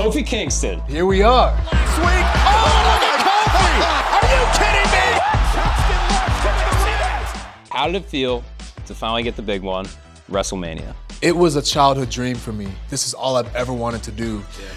Kofi Kingston. Here we are. Last week. Oh, look at Kofi! Are you kidding me? How did it feel to finally get the big one, WrestleMania? It was a childhood dream for me. This is all I've ever wanted to do. Yeah.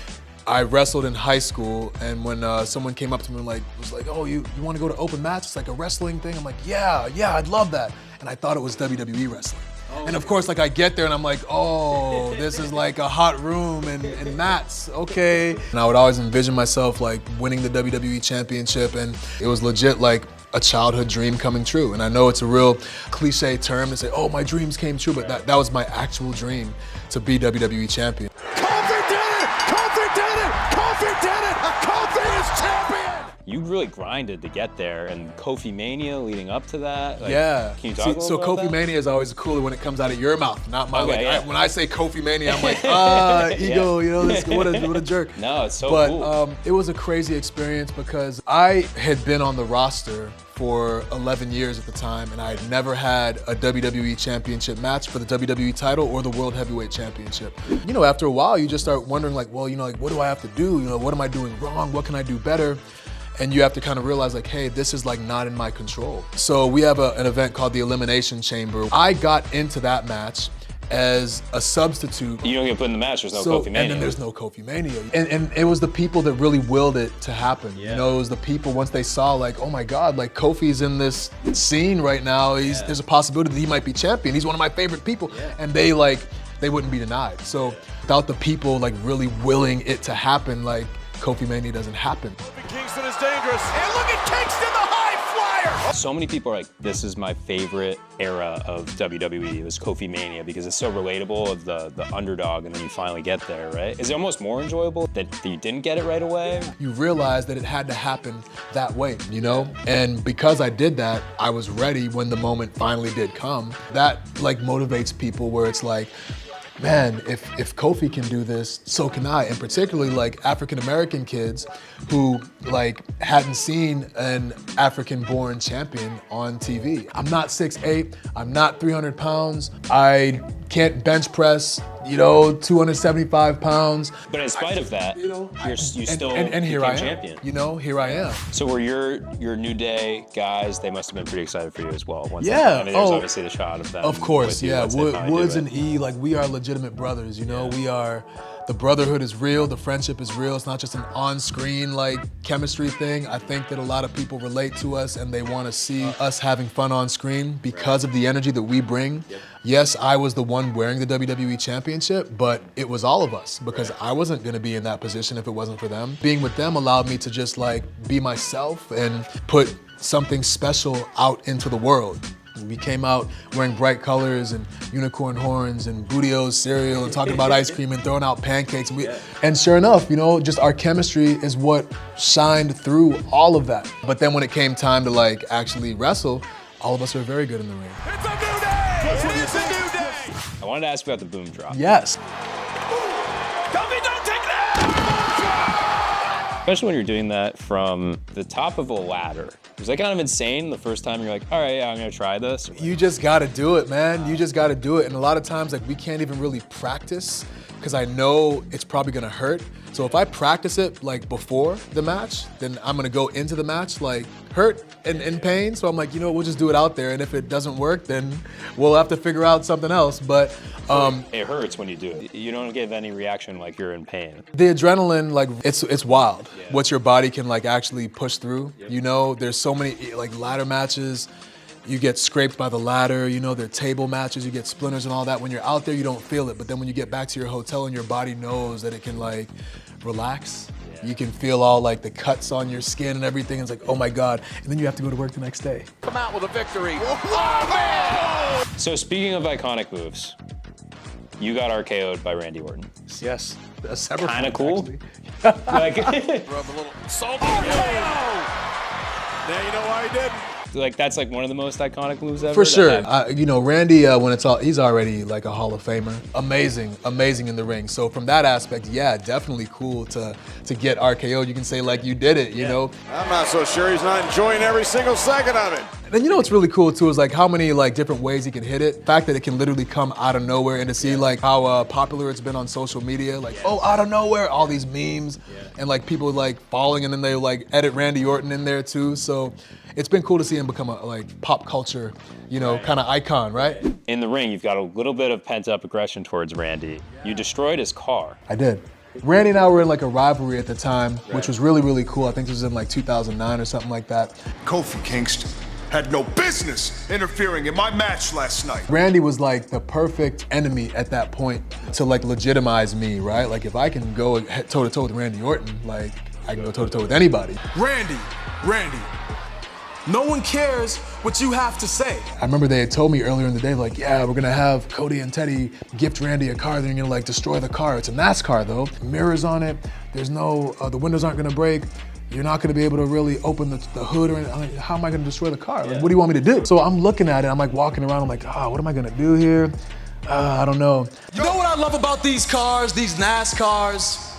I wrestled in high school, and when someone came up to me and was like, oh, you want to go to open match? It's like a wrestling thing. I'm like, yeah, I'd love that. And I thought it was WWE wrestling. Oh, and of course, like I get there and I'm like, oh, this is like a hot room and mats, okay. And I would always envision myself like winning the WWE Championship, and it was legit like a childhood dream coming true. And I know it's a real cliche term to say, oh, my dreams came true, but that was my actual dream, to be WWE Champion. Kofi did it! Kofi did it! Kofi did it! Kofi is champion! You really grinded to get there, and Kofi Mania leading up to that. Like, yeah. Can you talk a little so about Kofi that? Mania is always cooler when it comes out of your mouth, not mine. Okay, yeah. When I say Kofi Mania, I'm like, ego, you know, what a jerk. No, it's so but, cool. It was a crazy experience because I had been on the roster for 11 years at the time, and I had never had a WWE Championship match for the WWE title or the World Heavyweight Championship. You know, after a while, you just start wondering like, well, you know, like, what do I have to do? You know, what am I doing wrong? What can I do better? And you have to kind of realize like, hey, this is like not in my control. So we have an event called the Elimination Chamber. I got into that match as a substitute. You don't get put in the match, there's no Kofi Mania. And then there's no Kofi Mania. And it was the people that really willed it to happen. Yeah. You know, it was the people, once they saw like, oh my God, like Kofi's in this scene right now. There's a possibility that he might be champion. He's one of my favorite people. Yeah. And they wouldn't be denied. So without the people like really willing it to happen, like Kofi Mania doesn't happen. Kofi Kingston is dangerous. And look at Kingston, the high flyer! So many people are like, this is my favorite era of WWE. It was Kofi Mania because it's so relatable of the underdog, and then you finally get there, right? Is it almost more enjoyable that you didn't get it right away? You realize that it had to happen that way, you know? And because I did that, I was ready when the moment finally did come. That like motivates people where it's like, man, if Kofi can do this, so can I. And particularly like African-American kids who like hadn't seen an African-born champion on TV. I'm not 6'8", I'm not 300 pounds, I can't bench press, you know, 275 pounds. But in spite of that, you still and here I am, champion. You know, here I am. So were your New Day guys, they must have been pretty excited for you as well. Yeah. I mean, there's obviously the shot of them. Of course, yeah. Woods and E. E, like we are legitimate brothers, you know? We are, the brotherhood is real, the friendship is real. It's not just an on-screen like chemistry thing. I think that a lot of people relate to us and they want to see us having fun on screen because of the energy that we bring. Yep. Yes, I was the one wearing the WWE Championship, but it was all of us because I wasn't gonna be in that position if it wasn't for them. Being with them allowed me to just like be myself and put something special out into the world. We came out wearing bright colors and unicorn horns and Booty-O's cereal and talking about ice cream and throwing out pancakes. And sure enough, you know, just our chemistry is what shined through all of that. But then when it came time to like actually wrestle, all of us are very good in the ring. It's a new day! It is a new day! I wanted to ask you about the boom drop. Yes. Kofi, don't take that! Especially when you're doing that from the top of a ladder. Was that kind of insane the first time you're like, all right, yeah, I'm gonna try this? You just gotta do it, man. You just gotta do it. And a lot of times, like, we can't even really practice because I know it's probably gonna hurt. So if I practice it like before the match, then I'm gonna go into the match like hurt and in pain. So I'm like, you know, we'll just do it out there. And if it doesn't work, then we'll have to figure out something else. But it hurts when you do it. You don't give any reaction like you're in pain. The adrenaline, like it's wild. What your body can like actually push through. You know, there's so many like ladder matches. You get scraped by the ladder, you know, there are table matches, you get splinters and all that. When you're out there, you don't feel it. But then when you get back to your hotel and your body knows that it can like relax, you can feel all like the cuts on your skin and everything. It's like, oh my God. And then you have to go to work the next day. Come out with a victory. Oh, man! So speaking of iconic moves, you got RKO'd by Randy Orton. Yes, a separate kind of cool. Like, Rub a little salt. Now you know why he didn't. Like that's like one of the most iconic moves ever. For sure. You know, Randy, when it's all, he's already like a Hall of Famer. Amazing, amazing in the ring. So from that aspect, yeah, definitely cool to get RKO'd. You can say like you did it, you know. I'm not so sure he's not enjoying every single second of it. And you know what's really cool too is like how many like different ways he can hit it. The fact that it can literally come out of nowhere, and to see like how popular it's been on social media, like oh out of nowhere, all these memes, and like people like following, and then they like edit Randy Orton in there too. So it's been cool to see him become a like pop culture, you know, kind of icon, right? In the ring, you've got a little bit of pent-up aggression towards Randy. You destroyed his car. I did. Randy and I were in like a rivalry at the time, which was really, really cool. I think this was in like 2009 or something like that. Kofi Kingston had no business interfering in my match last night. Randy was like the perfect enemy at that point to like legitimize me, right? Like if I can go toe-to-toe with Randy Orton, like I can go toe-to-toe with anybody. Randy, no one cares what you have to say. I remember they had told me earlier in the day, like, yeah, we're gonna have Cody and Teddy gift Randy a car, then you're gonna like destroy the car. It's a NASCAR though, mirrors on it, there's no, the windows aren't gonna break, you're not gonna be able to really open the hood or anything. I'm like, how am I gonna destroy the car? Like, what do you want me to do? So I'm looking at it, I'm like walking around, I'm like, what am I gonna do here? I don't know. You know what I love about these cars, these NASCARs,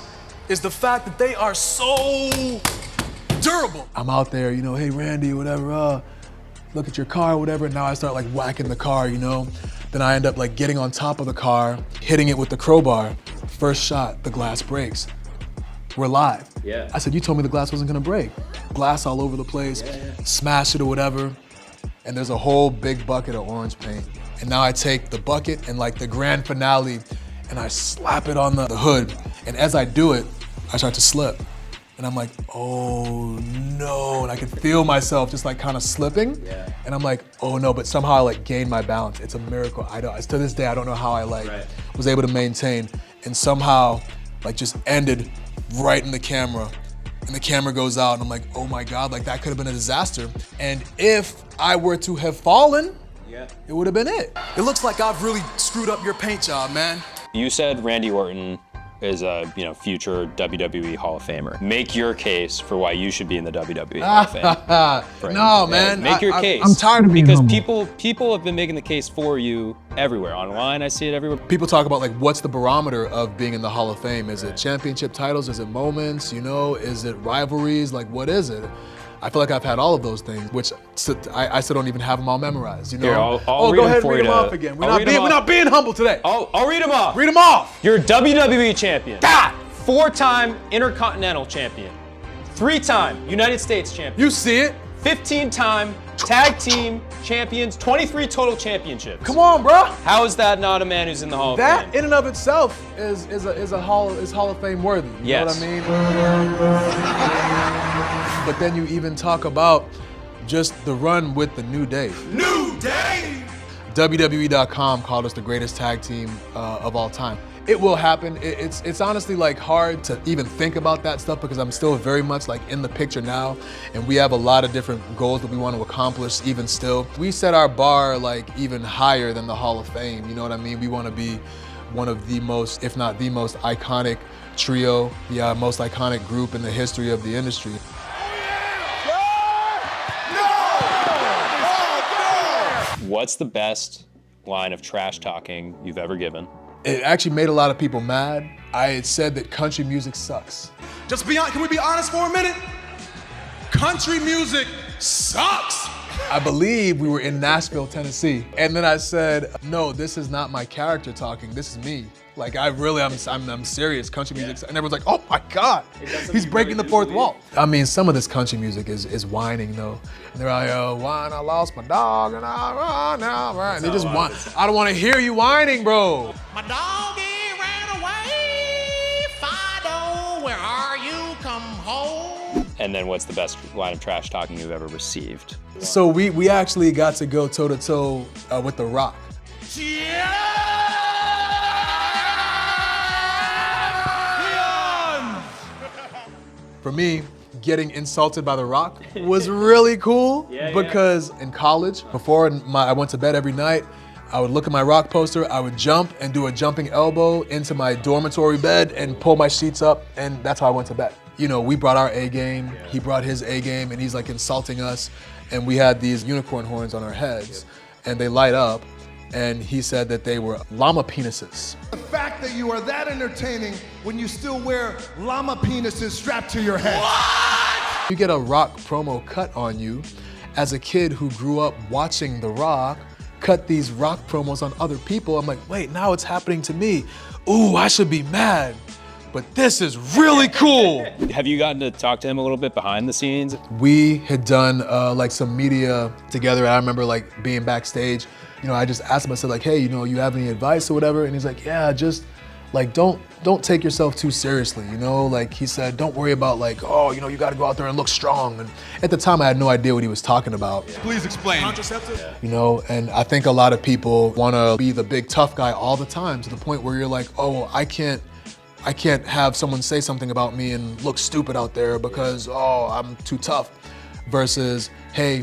is the fact that they are so durable. I'm out there, you know, hey Randy, whatever, look at your car, whatever. And now I start like whacking the car, you know. Then I end up like getting on top of the car, hitting it with the crowbar. First shot, the glass breaks. We're live. Yeah. I said, you told me the glass wasn't gonna break. Glass all over the place, smash it or whatever. And there's a whole big bucket of orange paint. And now I take the bucket and like the grand finale and I slap it on the hood. And as I do it, I start to slip. And I'm like, oh no, and I can feel myself just like kind of slipping. Yeah. And I'm like, oh no, but somehow I like gained my balance. It's a miracle. To this day, I don't know how I like was able to maintain, and somehow like just ended right in the camera. And the camera goes out and I'm like, oh my God, like that could have been a disaster. And if I were to have fallen, it would have been it. It looks like I've really screwed up your paint job, man. You said Randy Orton is a future WWE Hall of Famer. Make your case for why you should be in the WWE Hall of Fame. No, man. Make your case. I'm tired of being because humble. people have been making the case for you everywhere. Online, I see it everywhere. People talk about like what's the barometer of being in the Hall of Fame? Is it championship titles? Is it moments? You know, is it rivalries? Like what is it? I feel like I've had all of those things, which I still don't even have them all memorized. You know? Here, I'll read go ahead them for and read you them off again. We're not being humble today. I'll read them off. Read them off. You're WWE champion. God! 4-time Intercontinental champion. 3-time United States champion. You see it. 15-time tag team champions. 23 total championships. Come on, bro. How is that not a man who's in the Hall of Fame? That in and of itself is Hall of Fame worthy. You know what I mean? But then you even talk about just the run with the New Day. New Day! WWE.com called us the greatest tag team of all time. It will happen. It's honestly like hard to even think about that stuff because I'm still very much like in the picture now, and we have a lot of different goals that we want to accomplish even still. We set our bar like even higher than the Hall of Fame, you know what I mean? We want to be one of the most, if not the most iconic trio, the most iconic group in the history of the industry. What's the best line of trash talking you've ever given? It actually made a lot of people mad. I had said that country music sucks. Just be honest, can we be honest for a minute? Country music sucks. I believe we were in Nashville, Tennessee. And then I said, no, this is not my character talking, this is me. Like I'm serious, country music. And everyone's like, oh my God, he's breaking the fourth wall. I mean, some of this country music is whining though. And they're like, oh, whine, I lost my dog and I run now, right? And they just whine. I don't want to hear you whining, bro. My doggy ran away, Fido, where are you? Come home. And then what's the best line of trash talking you've ever received? So we actually got to go toe-to-toe with The Rock. For me, getting insulted by The Rock was really cool because in college, before I went to bed every night, I would look at my Rock poster, I would jump and do a jumping elbow into my dormitory bed and pull my sheets up, and that's how I went to bed. You know, we brought our A game, he brought his A game, and he's like insulting us, and we had these unicorn horns on our heads, and they light up, and he said that they were llama penises. The fact that you are that entertaining when you still wear llama penises strapped to your head. You get a Rock promo cut on you, as a kid who grew up watching The Rock cut these Rock promos on other people, I'm like, wait, now it's happening to me. Ooh, I should be mad, but this is really cool. Have you gotten to talk to him a little bit behind the scenes? We had done like some media together. I remember like being backstage. You know, I just asked him, I said like, hey, you know, you have any advice or whatever? And he's like, yeah, just like, don't take yourself too seriously, you know? Like he said, don't worry about like, oh, you know, you gotta go out there and look strong. And at the time I had no idea what he was talking about. Please explain. You know, and I think a lot of people wanna be the big tough guy all the time to the point where you're like, oh, I can't have someone say something about me and look stupid out there because, oh, I'm too tough. Versus, hey,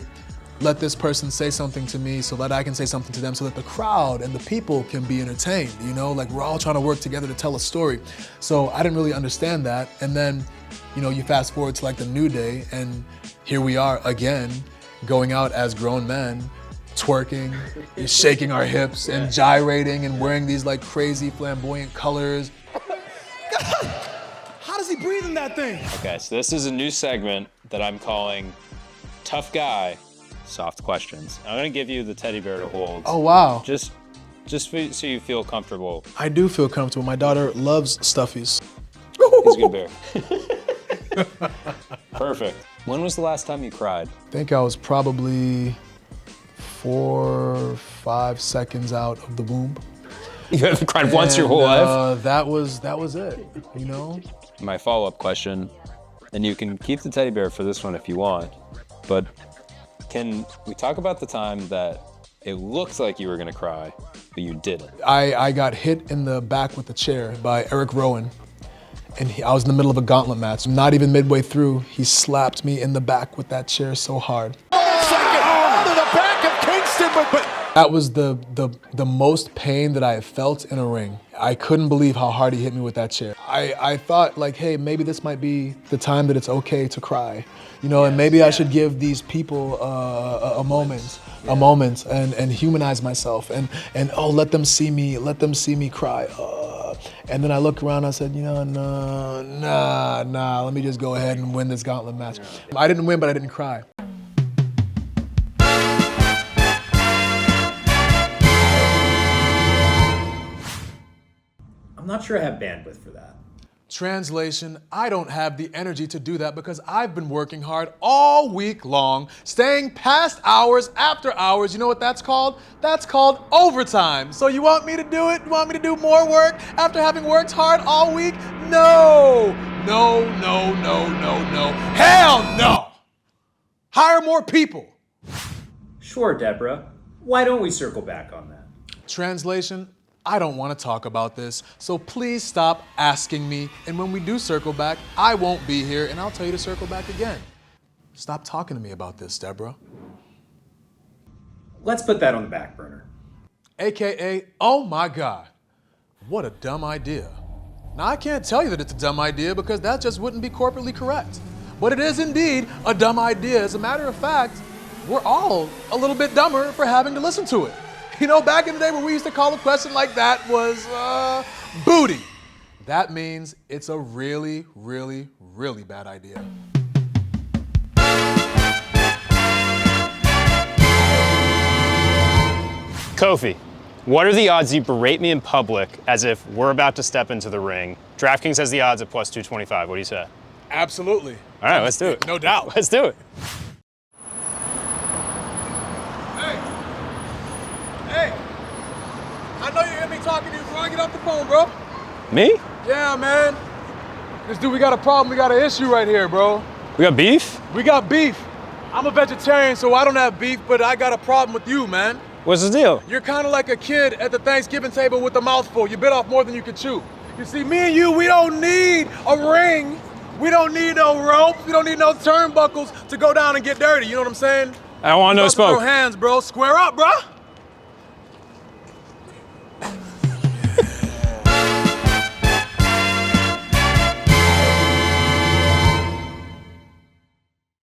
let this person say something to me so that I can say something to them so that the crowd and the people can be entertained, you know? Like we're all trying to work together to tell a story. So I didn't really understand that. And then, you know, you fast forward to like the New Day and here we are again, going out as grown men, twerking, shaking our hips and gyrating and wearing these like crazy flamboyant colors. How does he breathe in that thing? Okay, so this is a new segment that I'm calling Tough Guy, Soft Questions. I'm gonna give you the teddy bear to hold. Oh, wow. Just so you feel comfortable. I do feel comfortable. My daughter loves stuffies. He's a good bear. Perfect. When was the last time you cried? I think I was probably 4 or 5 seconds out of the womb. You haven't cried once your whole life? That was it, you know? My follow-up question, and you can keep the teddy bear for this one if you want, but can we talk about the time that it looked like you were gonna cry, but you didn't? I got hit in the back with a chair by Eric Rowan, and I was in the middle of a gauntlet match. Not even midway through, he slapped me in the back with that chair so hard. Second onto the back of Kingston, but That was the most pain that I have felt in a ring. I couldn't believe how hard he hit me with that chair. I thought like, hey, maybe this might be the time that it's okay to cry. You know, and maybe I should give these people a moment and humanize myself and oh, let them see me cry. And then I look around, I said, you know, nah, let me just go ahead and win this gauntlet match. I didn't win, but I didn't cry. I'm not sure I have bandwidth for that. Translation, I don't have the energy to do that because I've been working hard all week long, staying past hours after hours. You know what that's called? That's called overtime. So you want me to do it? You want me to do more work after having worked hard all week? No. Hell no. Hire more people. Sure, Deborah. Why don't we circle back on that? Translation, I don't want to talk about this, so please stop asking me, and when we do circle back, I won't be here, and I'll tell you to circle back again. Stop talking to me about this, Deborah. Let's put that on the back burner. AKA, oh my God, what a dumb idea. Now, I can't tell you that it's a dumb idea because that just wouldn't be corporately correct. But it is indeed a dumb idea. As a matter of fact, we're all a little bit dumber for having to listen to it. You know, back in the day when we used to call a question like that was booty. That means it's a really, really, really bad idea. Kofi, what are the odds you berate me in public as if we're about to step into the ring? DraftKings has the odds at plus 225. What do you say? Absolutely. All right, let's do it. No doubt. Let's do it. Hey, I know you hear me talking to you, bro. Get off the phone, bro. Me? Yeah, man. This dude, we got a problem. We got an issue right here, bro. We got beef? We got beef. I'm a vegetarian, so I don't have beef, but I got a problem with you, man. What's the deal? You're kind of like a kid at the Thanksgiving table with a mouthful. You bit off more than you could chew. You see, me and you, we don't need a ring. We don't need no ropes. We don't need no turnbuckles to go down and get dirty. You know what I'm saying? I don't want no smoke. Throw hands, bro. Square up, bro.